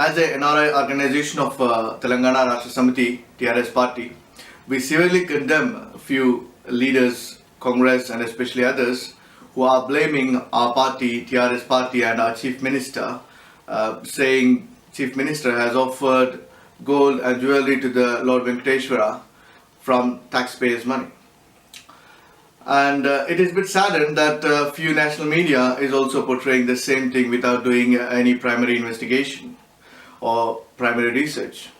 As a NRI organization of Telangana Rashtra Samiti, TRS party, we severely condemn a few leaders, Congress and especially others, who are blaming our party, TRS party, and our Chief Minister, saying Chief Minister has offered gold and jewelry to the Lord Venkateshwara from taxpayers' money. And it is a bit saddened that a few national media is also portraying the same thing without doing any primary investigation or primary research.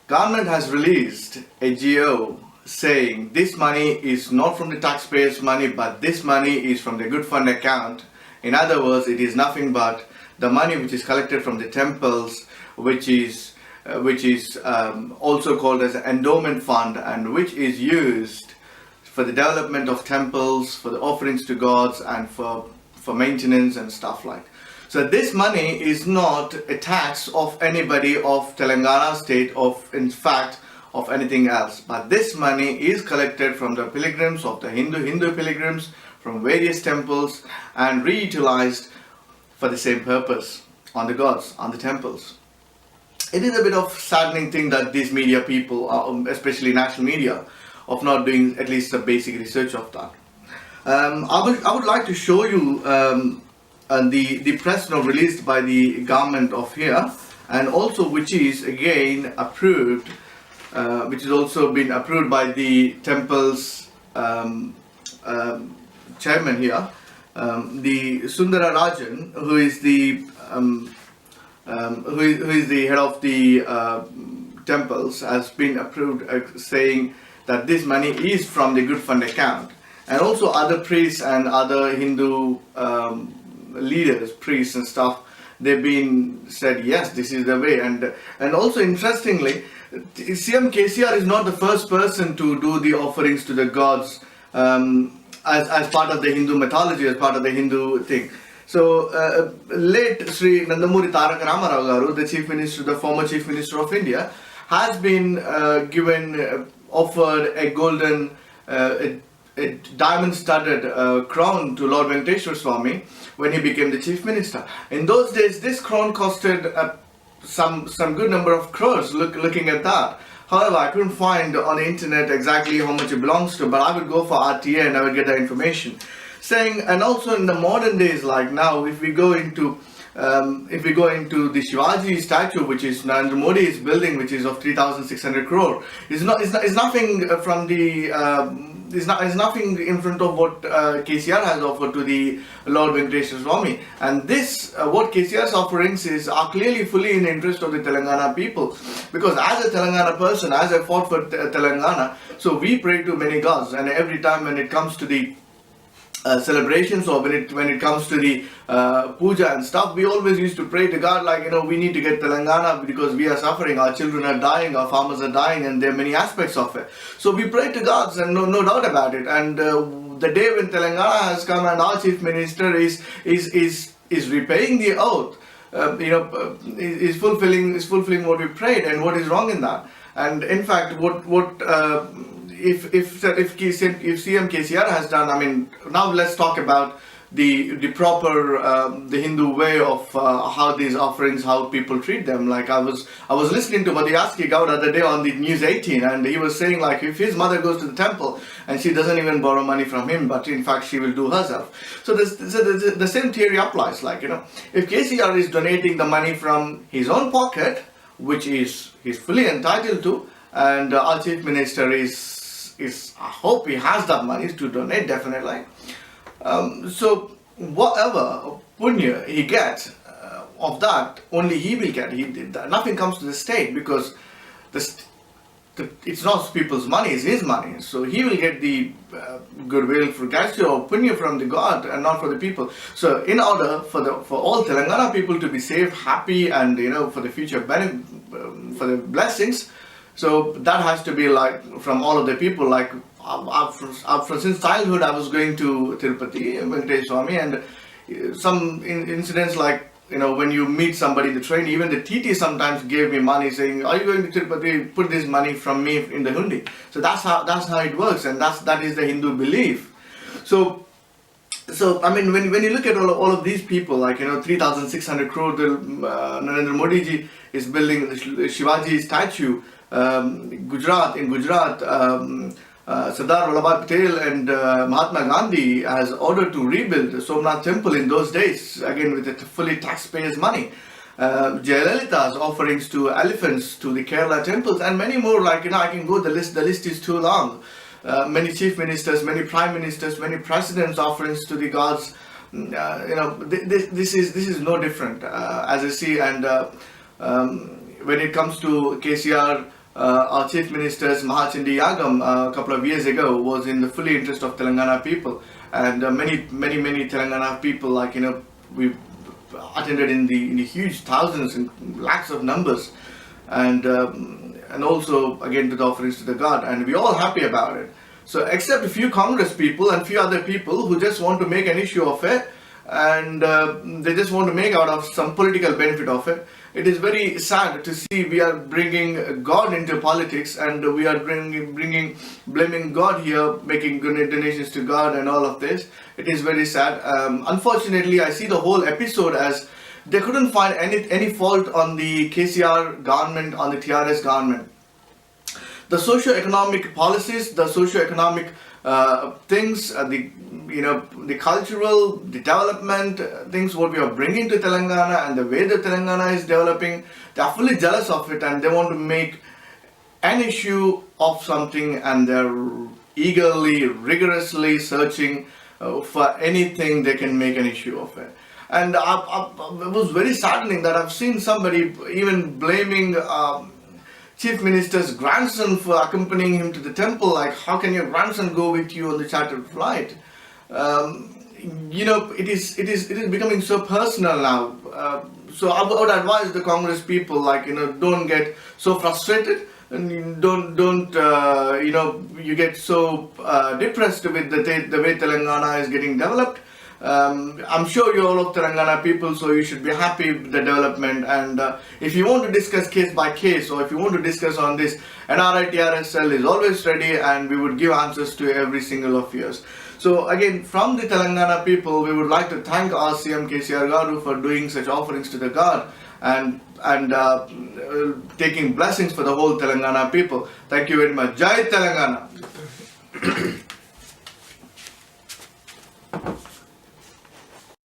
Government has released a GO saying this money is not from the taxpayers' money, but this money is from the good fund account. In other words, it is nothing but the money which is collected from the temples, which is also called as an endowment fund, and which is used for the development of temples, for the offerings to gods, and for maintenance and stuff like. So this money is not a tax of anybody of Telangana state, in fact of anything else, but this money is collected from the pilgrims, of the Hindu pilgrims from various temples, and reutilized for the same purpose on the gods, on the temples. It is a bit of saddening thing that these media people, especially national media, of not doing at least a basic research of that. I would like to show you the press note released by the government of here, and also which is again approved, which has also been approved by the temple's chairman here, the Sundara Rajan, who is the head of the temples, has been approved, saying that this money is from the good fund account. And also other priests and other Hindu leaders, priests and stuff, they've been said yes, this is the way. And also interestingly, CM KCR is not the first person to do the offerings to the gods as part of the Hindu mythology, as part of the Hindu thing. So late Sri Nandamuri Tarak Ramarao Garu, the Chief Minister, the former Chief Minister of India, has been offered a golden, a diamond-studded crown to Lord Venkateshwara Swami when he became the Chief Minister. In those days, this crown costed some good number of crores. Looking at that. However, I couldn't find on the internet exactly how much it belongs to, but I would go for RTA and I would get the information. Saying, and also in the modern days, like now, if we go into the Shivaji statue, which is Narendra Modi is building, which is of 3,600 crore, is nothing from the is nothing in front of what KCR has offered to the Lord Venkateshwara Swami. And this, what KCR's offerings are clearly fully in the interest of the Telangana people. Because as a Telangana person, as I fought for Telangana, so we pray to many gods, and every time when it comes to the celebrations, or when it comes to the puja and stuff, we always used to pray to God, like, we need to get Telangana because we are suffering, our children are dying, our farmers are dying, and there are many aspects of it. So we pray to gods, and no doubt about it. And the day when Telangana has come and our Chief Minister is repaying the oath, is fulfilling what we prayed, and what is wrong in that? And in fact, if CM KCR has done, I mean, now let's talk about the proper the Hindu way of how these offerings, how people treat them. Like I was listening to Madhyaski Gaur the other day on the News 18, and he was saying, like, if his mother goes to the temple and she doesn't even borrow money from him, but in fact she will do herself. So the same theory applies. Like, if KCR is donating the money from his own pocket, which he's fully entitled to, and our Chief Minister is I hope he has that money to donate, definitely. So whatever punya he gets of that, only he will get. Nothing comes to the state, because it's not people's money, it's his money. So he will get the goodwill, frugality or punya from the God, and not for the people. So in order for all Telangana people to be safe, happy, and for the future benefit, for the blessings, so that has to be like from all of the people. Like since childhood, I was going to Thirupathi, Venkateshwara Swami, and some incidents like, when you meet somebody in the train, even the TT sometimes gave me money saying, are you going to Tirupati? Put this money from me in the hundi. So that's how it works, and that is the Hindu belief. So So, I mean, when you look at all of these people, like, 3,600 crore, Narendra Modi ji is building the Shivaji statue. In Gujarat, Sardar Vallabhbhai Patel and Mahatma Gandhi has ordered to rebuild the Somnath temple in those days, again with fully taxpayers' money. Jayalalitha's offerings to elephants to the Kerala temples, and many more. Like, I can go, the list is too long. Many chief ministers, many prime ministers, many presidents' offerings to the gods. This is no different, as I see. And when it comes to KCR, our chief minister's Mahachindi Yagam a couple of years ago was in the fully interest of Telangana people, and many Telangana people, like, we attended in the huge thousands and lakhs of numbers, and also again to the offerings to the god, and we're all happy about it. So except a few Congress people and few other people who just want to make an issue of it, and they just want to make out of some political benefit of it. It is very sad to see we are bringing God into politics, and we are blaming God here, making donations to God and all of this. It is very sad. Unfortunately, I see the whole episode as they couldn't find any fault on the KCR government, on the TRS government. The socio-economic policies, the socio-economic things, the cultural, the development things what we are bringing to Telangana, and the way that Telangana is developing, they are fully jealous of it, and they want to make an issue of something, and they're eagerly, rigorously searching for anything they can make an issue of it. And it was very saddening that I've seen somebody even blaming Chief Minister's grandson for accompanying him to the temple. Like, how can your grandson go with you on the chartered flight? It is becoming so personal now. So I would advise the Congress people, like, don't get so frustrated, and you get so depressed with the way Telangana is getting developed. I'm sure you're all of Telangana people, so you should be happy with the development. And if you want to discuss case by case, or if you want to discuss on this, NRI TRS cell is always ready, and we would give answers to every single of yours. So again, from the Telangana people, we would like to thank our CM KCR Garu for doing such offerings to the God, and taking blessings for the whole Telangana people. Thank you very much. Jai Telangana.